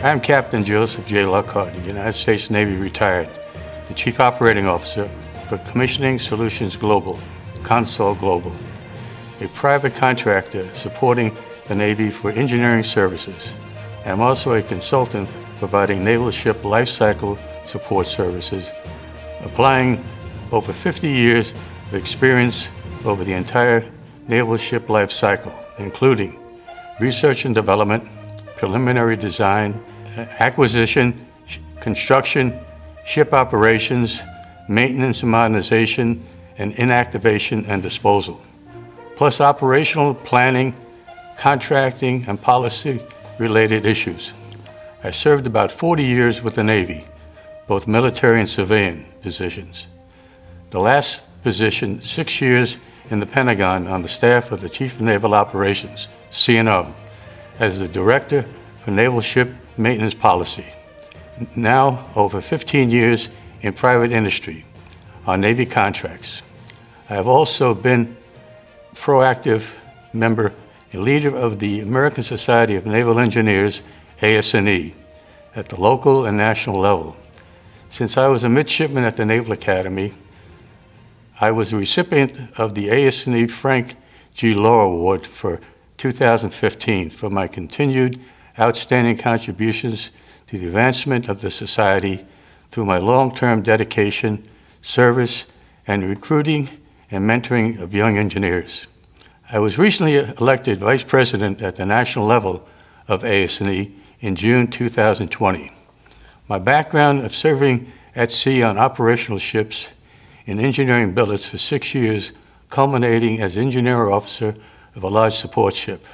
I'm Captain Joseph J. Lockhart, United States Navy retired, the Chief Operating Officer for Commissioning Solutions Global, Consol Global, a private contractor supporting the Navy for engineering services. I'm also a consultant providing naval ship life cycle support services, applying over 50 years of experience over the entire naval ship life cycle, including research and development, preliminary design, acquisition, construction, ship operations, maintenance and modernization, and inactivation and disposal, plus operational planning, contracting, and policy-related issues. I served about 40 years with the Navy, both military and civilian positions. The last position, 6 years in the Pentagon on the staff of the Chief of Naval Operations, CNO, as the Director for Naval Ship Maintenance Policy. Now, over 15 years in private industry on Navy contracts. I have also been a proactive member and leader of the American Society of Naval Engineers, AS&E, at the local and national level. Since I was a midshipman at the Naval Academy, I was the recipient of the AS&E Frank G. Lohr Award for 2015 for my continued outstanding contributions to the advancement of the Society through my long-term dedication, service, and recruiting and mentoring of young engineers. I was recently elected Vice President at the national level of AS&E in June 2020. My background of serving at sea on operational ships in engineering billets for 6 years, culminating as engineer officer of a large support ship.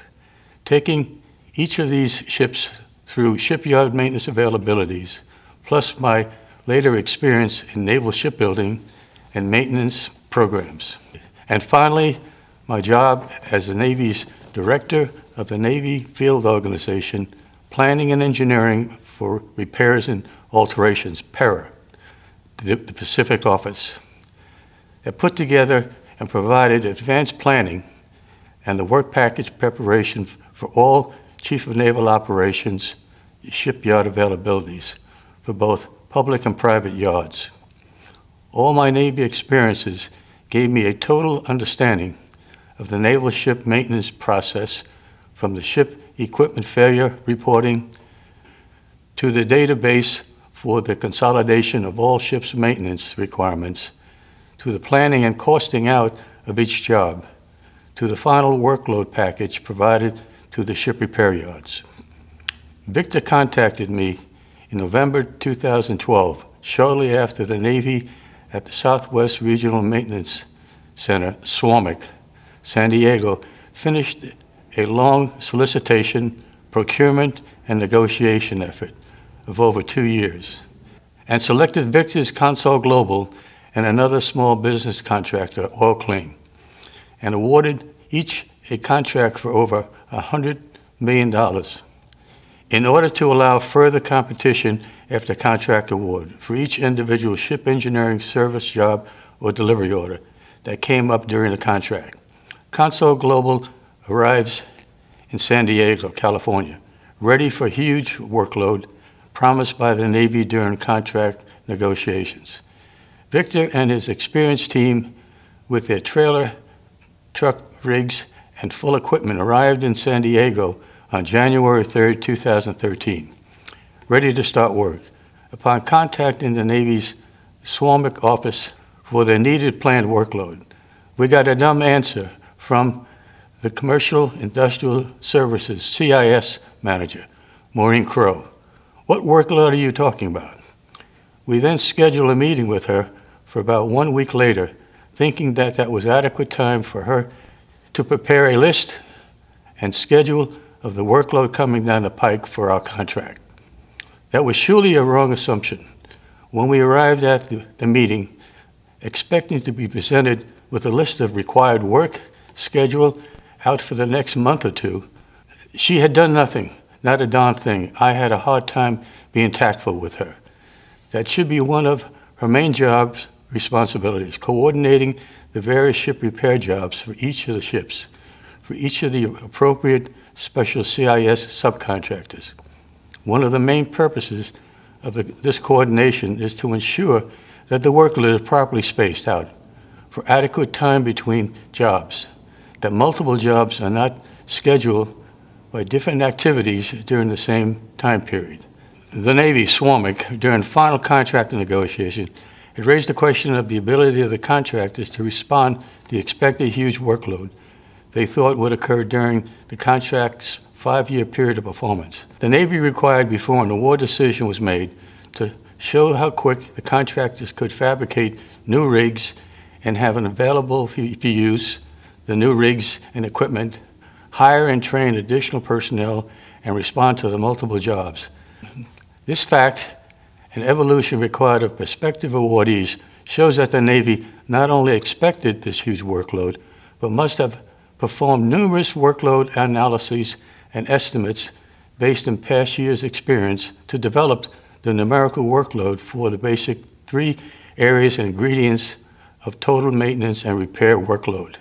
Taking each of these ships through shipyard maintenance availabilities, plus my later experience in naval shipbuilding and maintenance programs. And finally, my job as the Navy's Director of the Navy Field Organization, Planning and Engineering for Repairs and Alterations, PERA, the Pacific Office, that put together and provided advanced planning and the work package preparation for all Chief of Naval Operations shipyard availabilities for both public and private yards. All my Navy experiences gave me a total understanding of the naval ship maintenance process, from the ship equipment failure reporting to the database for the consolidation of all ships' maintenance requirements, to the planning and costing out of each job, to the final workload package provided to the ship repair yards. Victor contacted me in November 2012, shortly after the Navy at the Southwest Regional Maintenance Center, SWAMIC, San Diego, finished a long solicitation, procurement, and negotiation effort of over 2 years, and selected Victor's Consol Global and another small business contractor, Oil Clean, and awarded each a contract for over $100 million in order to allow further competition after contract award for each individual ship engineering service job or delivery order that came up during the contract. Consol Global arrives in San Diego, California, ready for huge workload promised by the Navy during contract negotiations. Victor and his experienced team, with their trailer, truck rigs, and full equipment, arrived in San Diego on January 3, 2013, ready to start work. Upon contacting the Navy's SWAMIC office for their needed planned workload, we got a dumb answer from the Commercial Industrial Services CIS manager, Maureen Crow. "What workload are you talking about?" We then scheduled a meeting with her for about 1 week later, thinking that that was adequate time for her to prepare a list and schedule of the workload coming down the pike for our contract. That was surely a wrong assumption. When we arrived at the meeting, expecting to be presented with a list of required work schedule out for the next month or two, she had done nothing, not a darn thing. I had a hard time being tactful with her. That should be one of her main jobs responsibilities, coordinating the various ship repair jobs for each of the ships, for each of the appropriate special CIS subcontractors. One of the main purposes of this coordination is to ensure that the workload is properly spaced out for adequate time between jobs, that multiple jobs are not scheduled by different activities during the same time period. The Navy, SWAMIC, during final contract negotiation, it raised the question of the ability of the contractors to respond to the expected huge workload they thought would occur during the contract's 5-year period of performance. The Navy required before an award decision was made to show how quick the contractors could fabricate new rigs and have an available for use the new rigs and equipment, hire and train additional personnel, and respond to the multiple jobs. This fact and evolution required of prospective awardees shows that the Navy not only expected this huge workload, but must have performed numerous workload analyses and estimates based on past years' experience to develop the numerical workload for the basic 3 areas and ingredients of total maintenance and repair workload.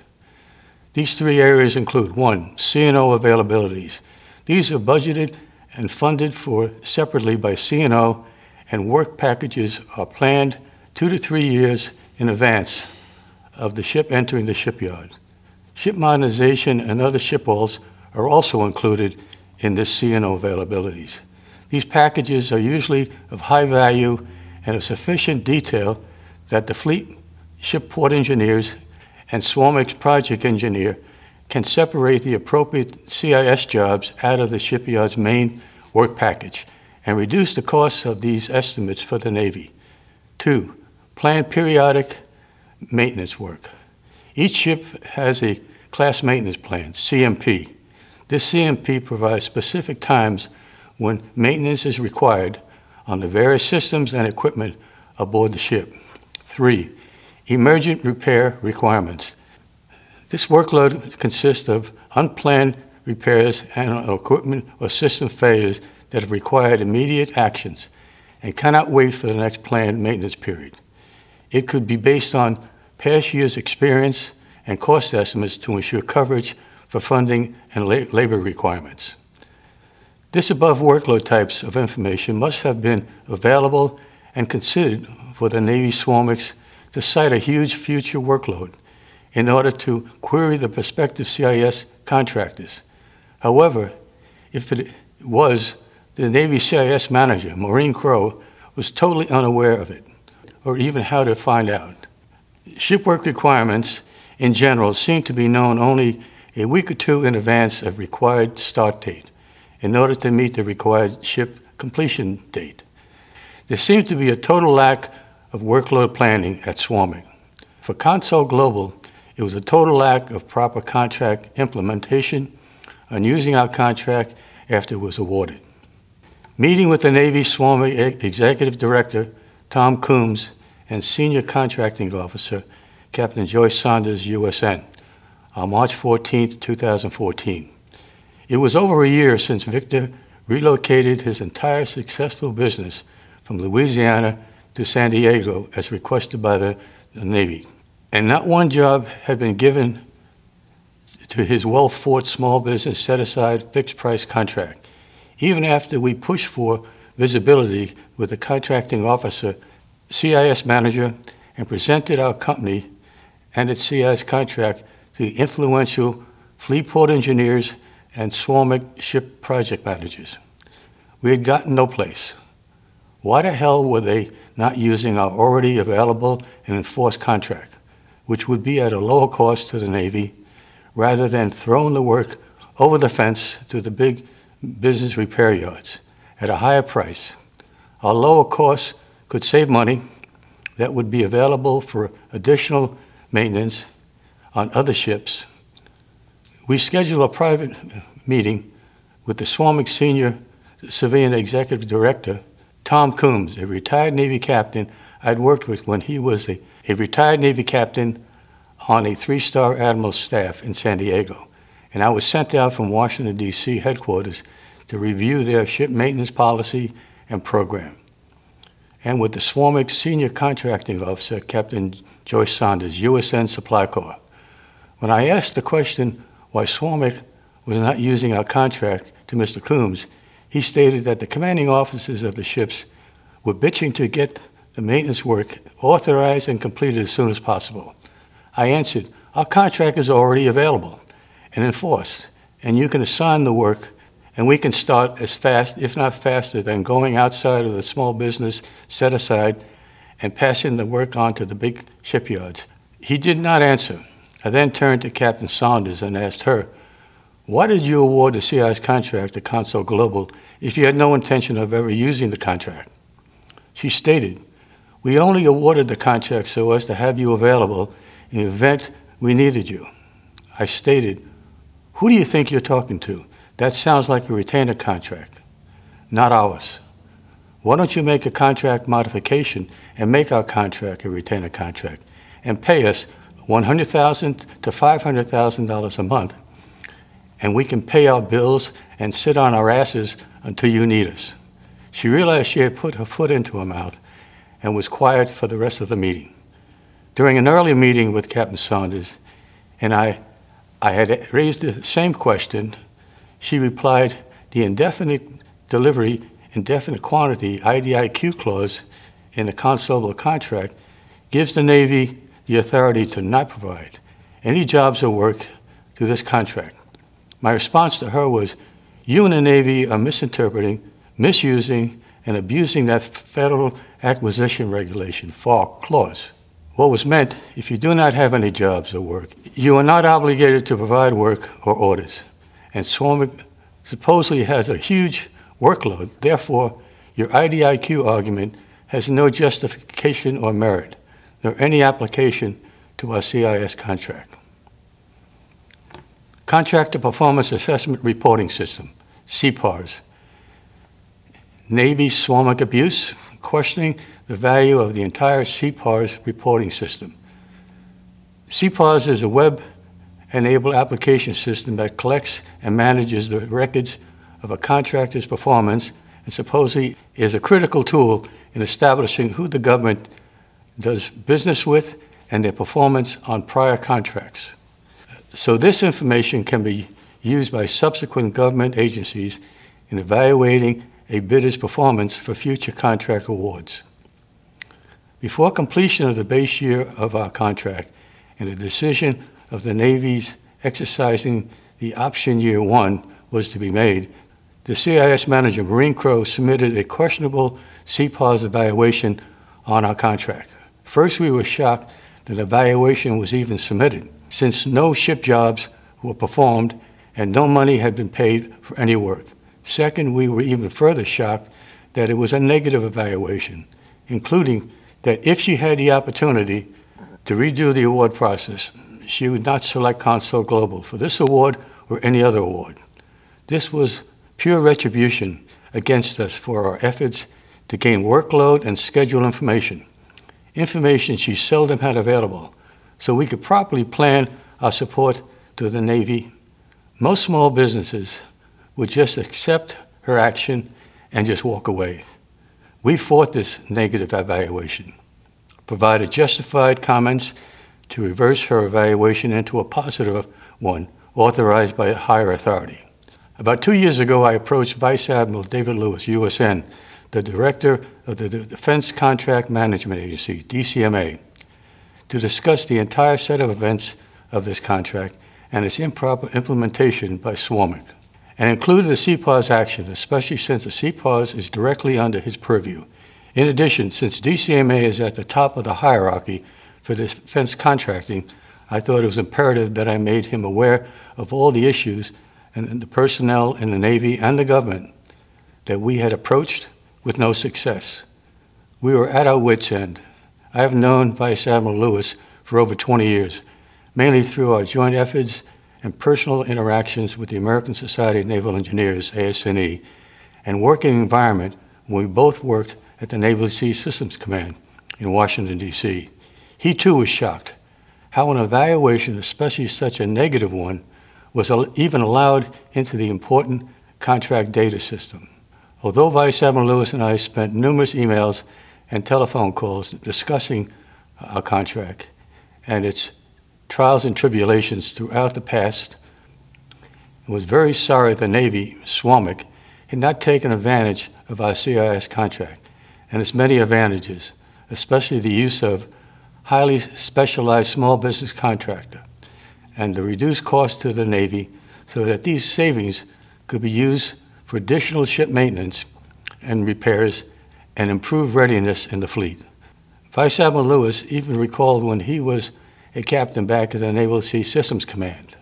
These 3 areas include 1, C&O availabilities. These are budgeted and funded for separately by C&O, and work packages are planned 2 to 3 years in advance of the ship entering the shipyard. Ship modernization and other ship halls are also included in this C&O availabilities. These packages are usually of high value and of sufficient detail that the fleet ship port engineers and SWAMIC's project engineer can separate the appropriate CIS jobs out of the shipyard's main work package and reduce the costs of these estimates for the Navy. 2, planned periodic maintenance work. Each ship has a class maintenance plan, CMP. This CMP provides specific times when maintenance is required on the various systems and equipment aboard the ship. 3, emergent repair requirements. This workload consists of unplanned repairs and equipment or system failures that have required immediate actions and cannot wait for the next planned maintenance period. It could be based on past years' experience and cost estimates to ensure coverage for funding and labor requirements. This above workload types of information must have been available and considered for the Navy SWAMICs to cite a huge future workload in order to query the prospective CIS contractors. However, if it was, the Navy CIS manager, Maureen Crowe, was totally unaware of it, or even how to find out. Ship work requirements in general seem to be known only a week or 2 in advance of required start date in order to meet the required ship completion date. There seemed to be a total lack of workload planning at SWAMIC. For Consol Global, it was a total lack of proper contract implementation on using our contract after it was awarded. Meeting with the Navy SWAMIC Executive Director, Tom Coombs, and Senior Contracting Officer, Captain Joyce Saunders, USN, on March 14, 2014. It was over a year since Victor relocated his entire successful business from Louisiana to San Diego as requested by the Navy. And not one job had been given to his well-fought small business set-aside fixed-price contract. Even after we pushed for visibility with the contracting officer, CIS manager, and presented our company and its CIS contract to the influential fleet port engineers and SWAMIC ship project managers, we had gotten no place. Why the hell were they not using our already available and enforced contract, which would be at a lower cost to the Navy, rather than throwing the work over the fence to the big business repair yards at a higher price? Our lower costs could save money that would be available for additional maintenance on other ships. We scheduled a private meeting with the SWAMIC Senior Civilian Executive Director, Tom Coombs, a retired Navy captain I'd worked with when he was a retired Navy captain on a 3-star admiral's staff in San Diego, and I was sent out from Washington, D.C. headquarters to review their ship maintenance policy and program. And with the SWAMIC Senior Contracting Officer, Captain Joyce Saunders, USN Supply Corps. When I asked the question why SWAMIC was not using our contract to Mr. Coombs, He stated that the commanding officers of the ships were bitching to get the maintenance work authorized and completed as soon as possible. I answered, our contract is already available and enforced, and you can assign the work, and we can start as fast, if not faster, than going outside of the small business set aside and passing the work on to the big shipyards. He did not answer. I then turned to Captain Saunders and asked her, why did you award the CIS contract to Consol Global if you had no intention of ever using the contract? She stated, we only awarded the contract so as to have you available in the event we needed you. I stated, who do you think you're talking to? That sounds like a retainer contract, not ours. Why don't you make a contract modification and make our contract a retainer contract and pay us $100,000 to $500,000 a month, and we can pay our bills and sit on our asses until you need us. She realized she had put her foot into her mouth and was quiet for the rest of the meeting. During an earlier meeting with Captain Saunders, and I had raised the same question, she replied, the indefinite delivery, indefinite quantity IDIQ clause in the Consol contract gives the Navy the authority to not provide any jobs or work through this contract. My response to her was, you and the Navy are misinterpreting, misusing, and abusing that Federal Acquisition Regulation, FAR clause. What was meant, if you do not have any jobs or work, you are not obligated to provide work or orders. And SWOMC supposedly has a huge workload. Therefore, your IDIQ argument has no justification or merit, nor any application to our CIS contract. Contractor Performance Assessment Reporting System, CPARS. Navy SWOMC abuse, questioning the value of the entire CPARS reporting system. CPARS is a web-enabled application system that collects and manages the records of a contractor's performance and supposedly is a critical tool in establishing who the government does business with and their performance on prior contracts. So this information can be used by subsequent government agencies in evaluating a bidder's performance for future contract awards. Before completion of the base year of our contract and the decision of the Navy's exercising the option year 1 was to be made, the CIS manager, Marine Crow, submitted a questionable CPARS evaluation on our contract. First, we were shocked that the evaluation was even submitted, since no ship jobs were performed and no money had been paid for any work. Second, we were even further shocked that it was a negative evaluation, including that if she had the opportunity to redo the award process, she would not select Consol Global for this award or any other award. This was pure retribution against us for our efforts to gain workload and schedule information she seldom had available, so we could properly plan our support to the Navy. Most small businesses would just accept her action and just walk away. We fought this negative evaluation, provided justified comments to reverse her evaluation into a positive one authorized by a higher authority. About 2 years ago, I approached Vice Admiral David Lewis, USN, the director of the Defense Contract Management Agency, DCMA, to discuss the entire set of events of this contract and its improper implementation by SWOMC, and included the CPARS action, especially since the CPARS is directly under his purview. In addition, since DCMA is at the top of the hierarchy for defense contracting, I thought it was imperative that I made him aware of all the issues and the personnel in the Navy and the government that we had approached with no success. We were at our wits' end. I have known Vice Admiral Lewis for over 20 years, mainly through our joint efforts and personal interactions with the American Society of Naval Engineers, ASNE, and working environment when we both worked at the Naval Sea Systems Command in Washington, D.C. He too was shocked how an evaluation, especially such a negative one, was even allowed into the important contract data system. Although Vice Admiral Lewis and I spent numerous emails and telephone calls discussing our contract and its trials and tribulations throughout the past, and was very sorry the Navy, SWOMC, had not taken advantage of our CIS contract and its many advantages, especially the use of highly specialized small business contractor and the reduced cost to the Navy so that these savings could be used for additional ship maintenance and repairs and improved readiness in the fleet. Vice Admiral Lewis even recalled when he was a captain back at the Naval Sea Systems Command,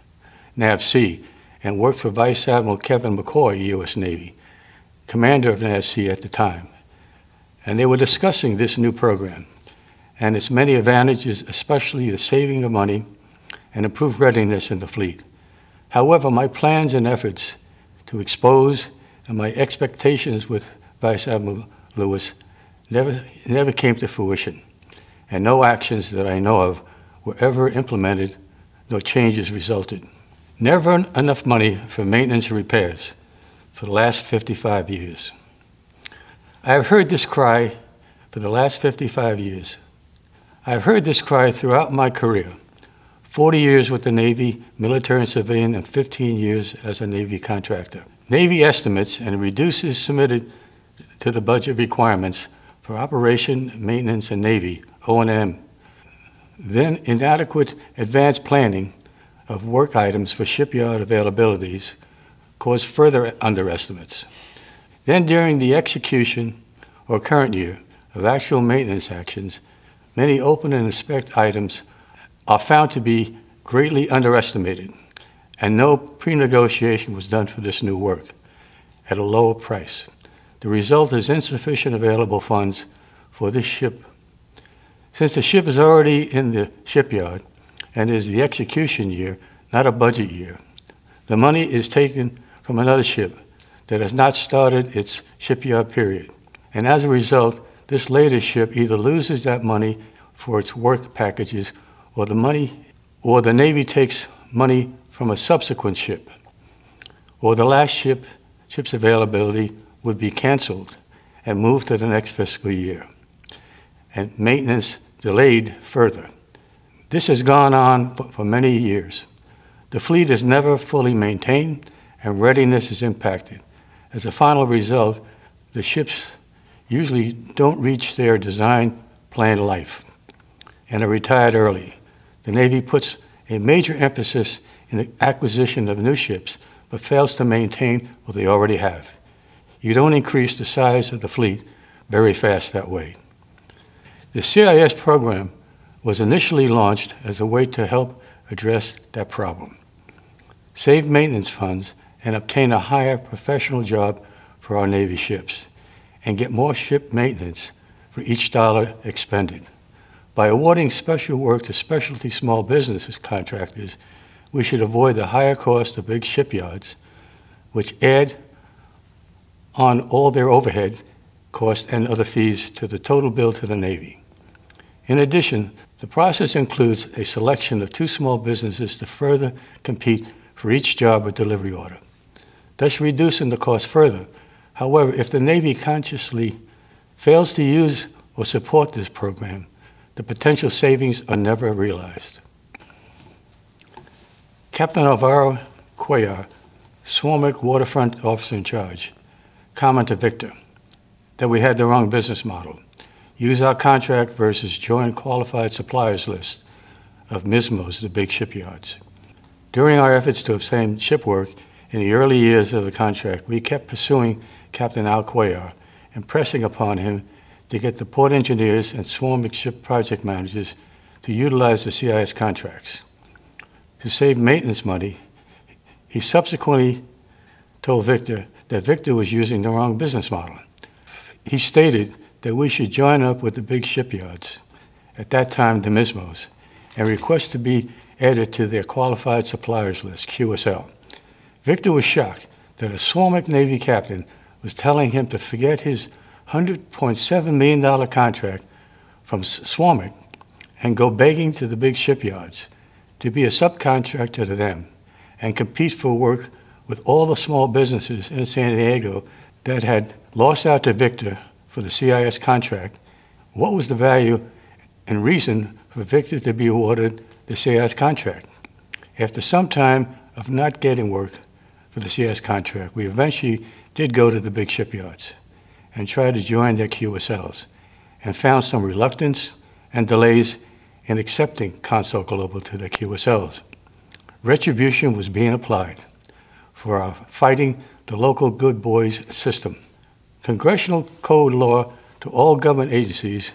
NAVC, and worked for Vice Admiral Kevin McCoy, U.S. Navy, commander of NAVC at the time. And they were discussing this new program and its many advantages, especially the saving of money and improved readiness in the fleet. However, my plans and efforts to expose and my expectations with Vice Admiral Lewis never came to fruition, and no actions that I know of were ever implemented, no changes resulted. Never enough money for maintenance and repairs for the last 55 years. I have heard this cry for the last 55 years. I have heard this cry throughout my career, 40 years with the Navy, military and civilian, and 15 years as a Navy contractor. Navy estimates and reduces submitted to the budget requirements for operation, maintenance, and Navy, O&M. Then inadequate advanced planning of work items for shipyard availabilities caused further underestimates. Then during the execution or current year of actual maintenance actions, many open and inspect items are found to be greatly underestimated, and no pre-negotiation was done for this new work at a lower price. The result is insufficient available funds for this ship. Since the ship is already in the shipyard and is the execution year, not a budget year, the money is taken from another ship that has not started its shipyard period. And as a result, this later ship either loses that money for its work packages or the Navy takes money from a subsequent ship, or the last ship's availability would be canceled and moved to the next fiscal year, and maintenance delayed further. This has gone on for many years. The fleet is never fully maintained, and readiness is impacted. As a final result, the ships usually don't reach their design planned life and are retired early. The Navy puts a major emphasis in the acquisition of new ships, but fails to maintain what they already have. You don't increase the size of the fleet very fast that way. The CIS program was initially launched as a way to help address that problem, save maintenance funds, and obtain a higher professional job for our Navy ships, and get more ship maintenance for each dollar expended. By awarding special work to specialty small business contractors, we should avoid the higher cost of big shipyards, which add on all their overhead costs and other fees to the total bill to the Navy. In addition, the process includes a selection of 2 small businesses to further compete for each job or delivery order, thus reducing the cost further. However, if the Navy consciously fails to use or support this program, the potential savings are never realized. Captain Alvaro Cuellar, Swarmic Waterfront Officer in Charge, commented to Victor that we had the wrong business model. Use our contract versus joint qualified suppliers list of MISMOs, the big shipyards. During our efforts to obtain ship work in the early years of the contract, we kept pursuing Captain Al Cuellar and pressing upon him to get the port engineers and Swarmic ship project managers to utilize the CIS contracts. To save maintenance money, he subsequently told Victor that Victor was using the wrong business model. He stated that we should join up with the big shipyards, at that time the MISMOs, and request to be added to their qualified suppliers list, QSL. Victor was shocked that a Swarmic Navy captain was telling him to forget his $100.7 million contract from Swarmic and go begging to the big shipyards to be a subcontractor to them and compete for work with all the small businesses in San Diego that had lost out to Victor for the CIS contract. What was the value and reason for Victor to be awarded the CIS contract? After some time of not getting work for the CIS contract, we eventually did go to the big shipyards and tried to join their QSLs, and found some reluctance and delays in accepting Consol Global to their QSLs. Retribution was being applied for our fighting the local good boys system. Congressional code law to all government agencies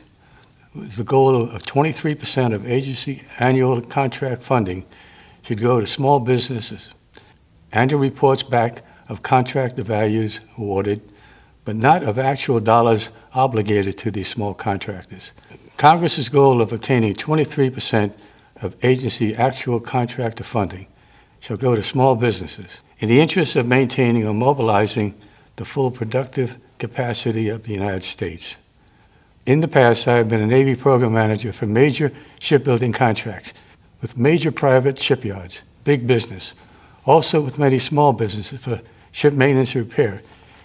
was the goal of 23% of agency annual contract funding should go to small businesses. Annual reports back of contract values awarded, but not of actual dollars obligated to these small contractors. Congress's goal of obtaining 23% of agency actual contractor funding shall go to small businesses in the interest of maintaining or mobilizing the full productive capacity of the United States. In the past, I have been a Navy program manager for major shipbuilding contracts with major private shipyards, big business, also with many small businesses for ship maintenance and repair.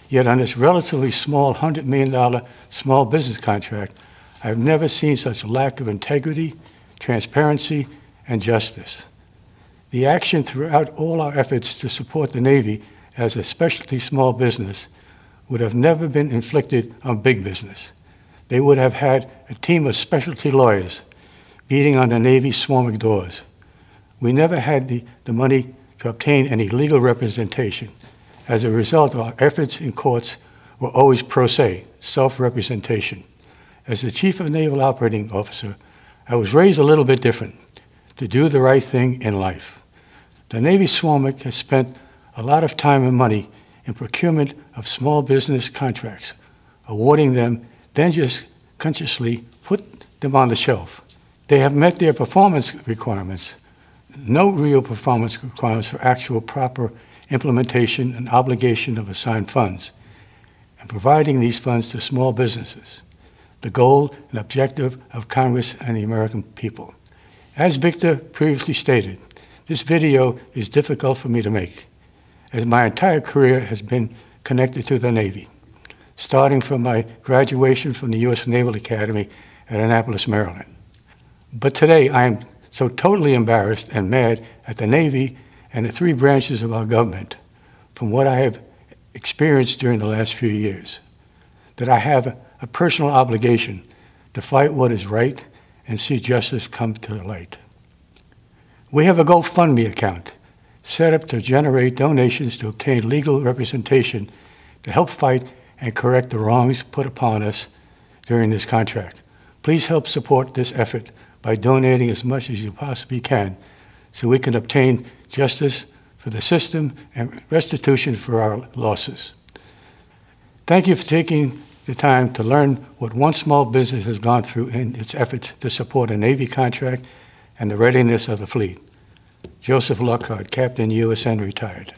Yet on this relatively small $100 million small business contract, I have never seen such a lack of integrity, transparency, and justice. The action throughout all our efforts to support the Navy as a specialty small business would have never been inflicted on big business. They would have had a team of specialty lawyers beating on the Navy's swarming doors. We never had the money to obtain any legal representation. As a result, our efforts in courts were always pro se, self-representation. As the Chief of Naval Operating Officer, I was raised a little bit different, to do the right thing in life. The Navy SWARMIC has spent a lot of time and money in procurement of small business contracts, awarding them, then just consciously put them on the shelf. They have met their performance requirements, no real performance requirements for actual proper implementation and obligation of assigned funds, and providing these funds to small businesses, the goal and objective of Congress and the American people. As Victor previously stated, this video is difficult for me to make, as my entire career has been connected to the Navy, starting from my graduation from the U.S. Naval Academy at Annapolis, Maryland. But today I am so totally embarrassed and mad at the Navy and the three branches of our government from what I have experienced during the last few years, that I have a personal obligation to fight what is right and see justice come to the light. We have a GoFundMe account set up to generate donations to obtain legal representation to help fight and correct the wrongs put upon us during this contract. Please help support this effort by donating as much as you possibly can so we can obtain justice for the system and restitution for our losses. Thank you for taking the time to learn what one small business has gone through in its efforts to support a Navy contract and the readiness of the fleet. Joseph Lockhart, Captain, USN, retired.